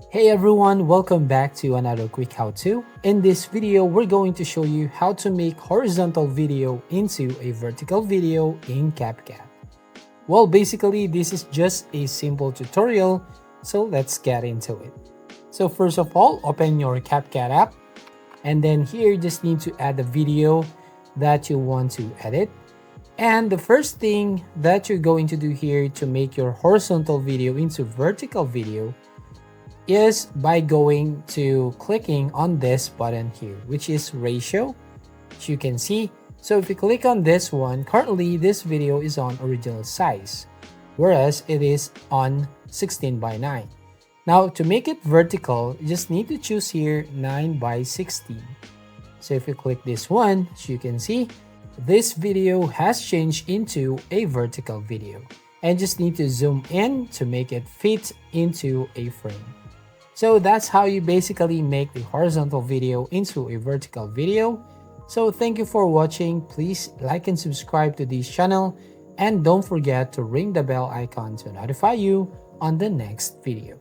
Hey everyone, welcome back to another quick how-to. In this video, we're going to show you how to make horizontal video into a vertical video in CapCut. Well, basically, this is just a simple tutorial, so let's get into it. So first of all, open your CapCut app, and then here you just need to add the video that you want to edit. And the first thing that you're going to do here to make your horizontal video into vertical video is by going to clicking on this button here, which is ratio, as you can see. So if you click on this one, currently this video is on original size, whereas it is on 16:9. Now to make it vertical, you just need to choose here 9:16. So if you click this one, as you can see, this video has changed into a vertical video, and just need to zoom in to make it fit into a frame. So that's how you basically make the horizontal video into a vertical video. So thank you for watching. Please like and subscribe to this channel, and don't forget to ring the bell icon to notify you on the next video.